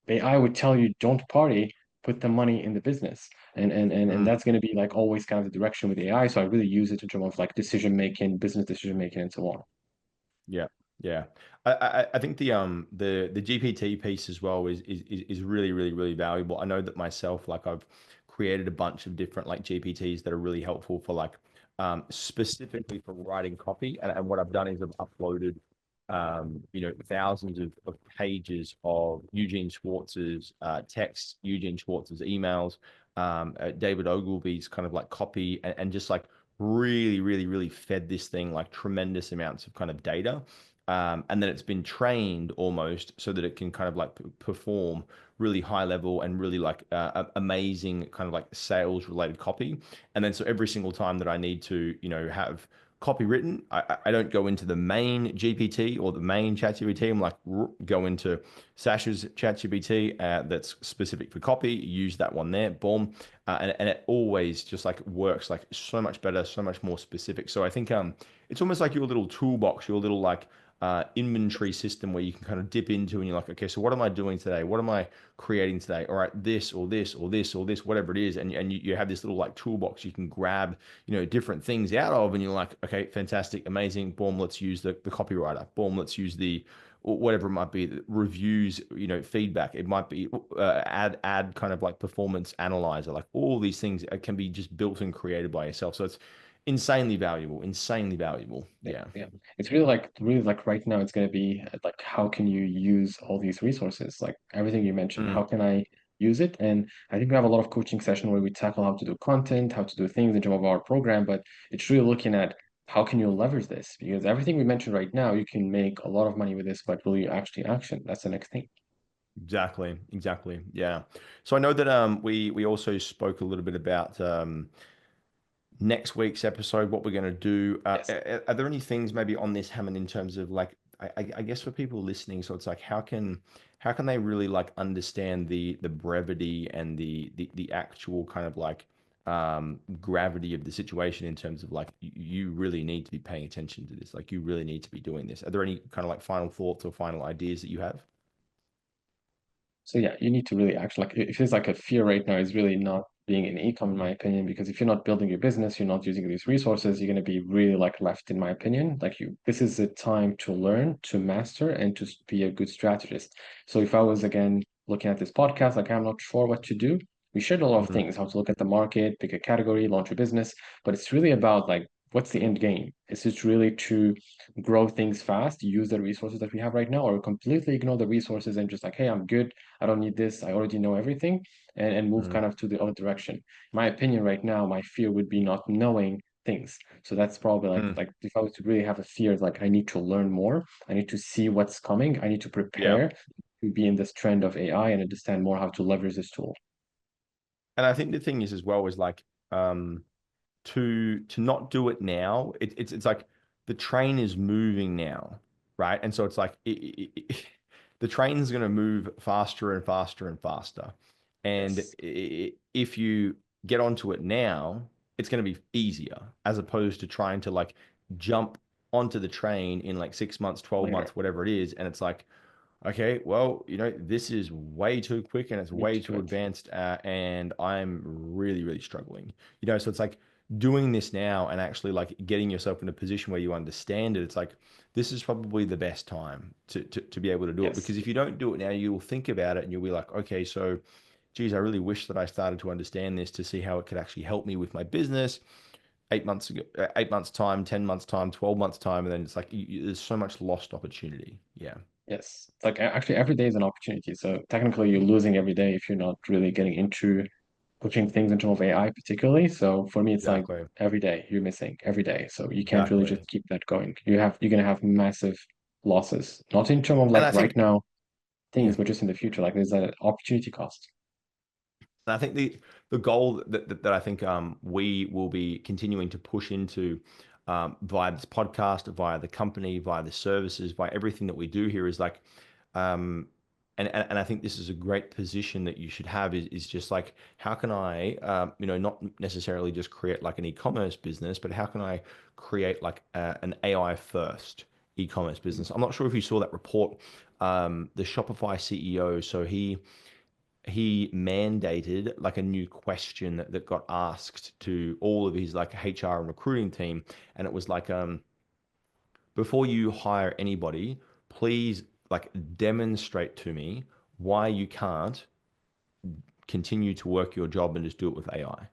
AI would tell you don't party, put the money in the business. And mm. that's going to be like always kind of the direction with AI. So I really use it in terms of like decision making, business decision making, and so on. Yeah, yeah. I think the GPT piece as well is really really really valuable. I know that myself, like I've created a bunch of different like GPTs that are really helpful for like specifically for writing copy. And what I've done is I've uploaded thousands of pages of Eugene Schwartz's text, Eugene Schwartz's emails, David Ogilvy's kind of like copy, and just like really, really, really fed this thing like tremendous amounts of kind of data. And then it's been trained almost so that it can kind of like perform really high level and really like amazing kind of like sales related copy. And then so every single time that I need to, have copy written, I don't go into the main GPT or the main ChatGPT. I'm like, go into Sasha's ChatGPT that's specific for copy, use that one there, boom. And it always just like works like so much better, so much more specific. So I think it's almost like your little toolbox, your little like inventory system where you can kind of dip into and you're like, okay, so what am I doing today? What am I creating today? All right, this or this or this or this, whatever it is. And you have this little like toolbox you can grab, different things out of. And you're like, okay, fantastic, amazing. Boom, let's use the copywriter. Boom, let's use the whatever it might be, reviews, feedback. It might be add kind of like performance analyzer, like all these things can be just built and created by yourself. So it's insanely valuable, insanely valuable. Yeah, Yeah. yeah. It's really like right now it's going to be like how can you use all these resources? Like everything you mentioned, Mm, how can I use it? And I think we have a lot of coaching session where we tackle how to do content, how to do things in terms of our program, but it's really looking at how can you leverage this? Because everything we mentioned right now, you can make a lot of money with this, but will you actually action? That's the next thing. exactly, exactly. Yeah. So I know that we also spoke a little bit about next week's episode, what we're going to do. Yes. Are there any things maybe on this, Hammond, in terms of like, I guess for people listening, so it's like, how can they really like understand the brevity and the actual kind of like gravity of the situation in terms of like you really need to be paying attention to this, like you really need to be doing this. Are there any kind of like final thoughts or final ideas that you have? So yeah, you need to really act like it feels like a fear right now is really not being in ecom, in my opinion, because if you're not building your business, you're not using these resources, you're going to be really like left, in my opinion. Like this is a time to learn, to master, and to be a good strategist. So if I was again looking at this podcast, like I'm not sure what to do, we shared a lot of Mhm. things, how to look at the market, pick a category, launch a business, but it's really about like what's the end game? Is it really to grow things fast, use the resources that we have right now, or completely ignore the resources and just like, hey, I'm good. I don't need this. I already know everything and move Mhm. kind of to the other direction. My opinion right now, my fear would be not knowing things. So that's probably Mhm. like if I was to really have a fear, like I need to learn more. I need to see what's coming. I need to Yeah. prepare to be in this trend of AI and understand more how to leverage this tool. And I think the thing is as well is like um to not do it now. It's like the train is moving now, right? And so it's like the train's going to move faster and faster and faster. And Yes. if you get onto it now, it's going to be easier as opposed to trying to like jump onto the train in like 6 months, 12 Later. months, whatever it is. And it's like, okay, well, this is way too quick and it's Need way to do too it. advanced, and I'm really, really struggling. So it's like doing this now and actually like getting yourself in a position where you understand it. It's like this is probably the best time to be able to do it, Yes. because if you don't do it now, you'll think about it and you'll be like, okay, so geez, I really wish that I started to understand this to see how it could actually help me with my business 8 months ago, 8 months time, 10 months time, 12 months time, and then it's like there's so much lost opportunity. Yeah. Yes. It's like actually every day is an opportunity. So technically you're losing every day if you're not really getting into pushing things into of AI particularly. So for me, it's like Exactly. every day you're missing every day. So you can't really Exactly. just keep that going. You're gonna have massive losses, not in terms of And like I right think, now yeah, things, but just in the future. Like there's an opportunity cost. and I think the goal that I think we will be continuing to push into via this podcast, via the company, via the services, via everything that we do here is like, um, and I think this is a great position that you should have is just like how can I not necessarily just create like an e-commerce business, but how can I create like an AI first e-commerce business? I'm not sure if you saw that report, the Shopify CEO, so he mandated like a new question that got asked to all of his like HR and recruiting team, and it was like before you hire anybody, please like demonstrate to me why you can't continue to work your job and just do it with AI.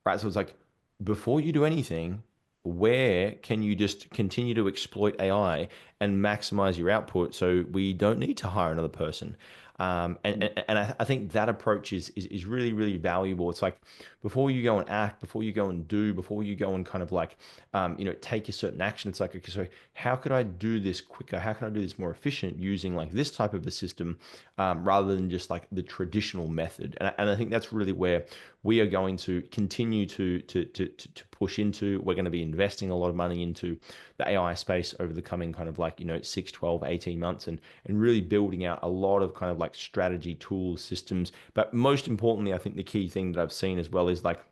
Right? So it's like before you do anything, where can you just continue to exploit AI and maximize your output so we don't need to hire another person? And I think that approach is really, really valuable. It's like before you go and act, before you go and do, before you go and kind of like, take a certain action, it's like, okay, so how could I do this quicker? How can I do this more efficient using like this type of a system, rather than just like the traditional method? And I think that's really where we are going to continue to push into. We're going to be investing a lot of money into the AI space over the coming kind of like, 6, 12, 18 months, and really building out a lot of kind of like strategy tools, systems. But most importantly, I think the key thing that I've seen as well is like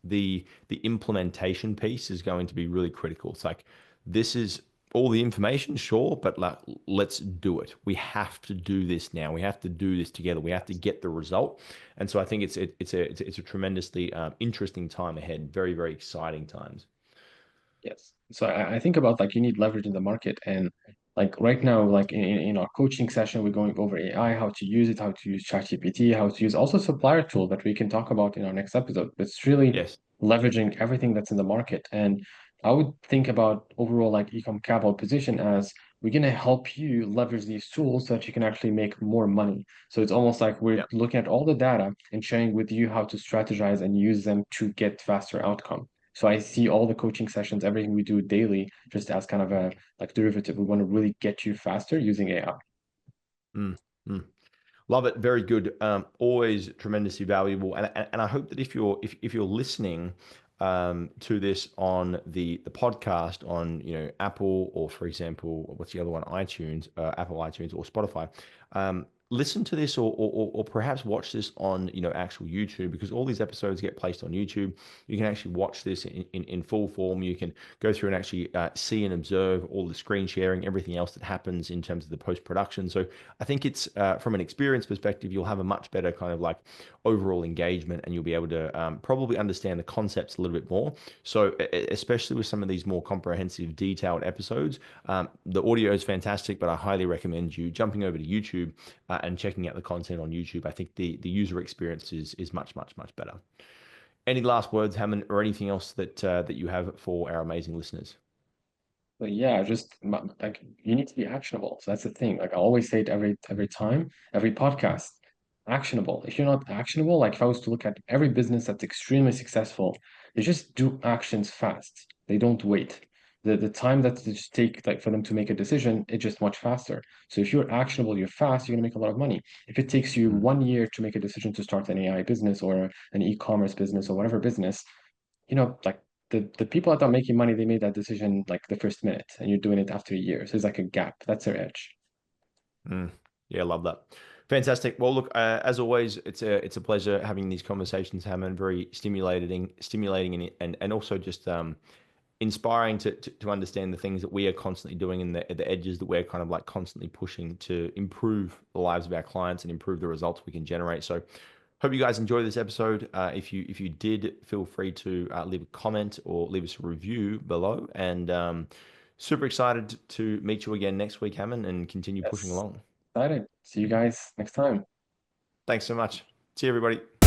the implementation piece is going to be really critical. It's like this is all the information, sure, but like, let's do it. We have to do this now. We have to do this together. We have to get the result. And so I think it's a tremendously interesting time ahead. Very, very exciting times. Yes. So I think about like you need leverage in the market. And like right now, like in our coaching session, we're going over AI, how to use it, how to use ChatGPT, how to use also supplier tool that we can talk about in our next episode. It's really Yes. leveraging everything that's in the market. And I would think about overall like Ecom Capital position as we're gonna help you leverage these tools so that you can actually make more money. So it's almost like we're Yeah. looking at all the data and sharing with you how to strategize and use them to get faster outcome. So I see all the coaching sessions, everything we do daily, just as kind of a like derivative. We want to really get you faster using AI. Mm, mm. Love it. Very good. Always tremendously valuable. And I hope that if you're listening to this on the podcast on Apple, or for example, what's the other one, iTunes, Apple iTunes or Spotify, listen to this, or perhaps watch this on actual YouTube, because all these episodes get placed on YouTube. You can actually watch this in full form. You can go through and actually see and observe all the screen sharing, everything else that happens in terms of the post production. So I think it's from an experience perspective, you'll have a much better kind of like overall engagement, and you'll be able to probably understand the concepts a little bit more. So especially with some of these more comprehensive, detailed episodes, the audio is fantastic, but I highly recommend you jumping over to YouTube and checking out the content on YouTube. I think the user experience is much, much, much better. Any last words, Hammond, or anything else that you have for our amazing listeners? But yeah, just like you need to be actionable. So that's the thing. Like I always say it every time, every podcast, actionable. If you're not actionable, like if I was to look at every business that's extremely successful, they just do actions fast. They don't wait. The time that it just take like for them to make a decision, it's just much faster. So if you're actionable, you're fast, you're gonna make a lot of money. If it takes you Mm, 1 year to make a decision to start an AI business or an e-commerce business or whatever business, like the people that are making money, they made that decision like the first minute, and you're doing it after a year. So it's like a gap. That's their edge. mm. Yeah, love that. Fantastic. Well, look, as always, it's a pleasure having these conversations, Hammond. Very stimulating, and also just inspiring to understand the things that we are constantly doing, and the edges that we're kind of like constantly pushing to improve the lives of our clients and improve the results we can generate. So hope you guys enjoy this episode. If you did, feel free to leave a comment or leave us a review below. And super excited to meet you again next week, Hammond, and continue pushing Yes. along. Excited. See you guys next time. Thanks so much. See you, everybody.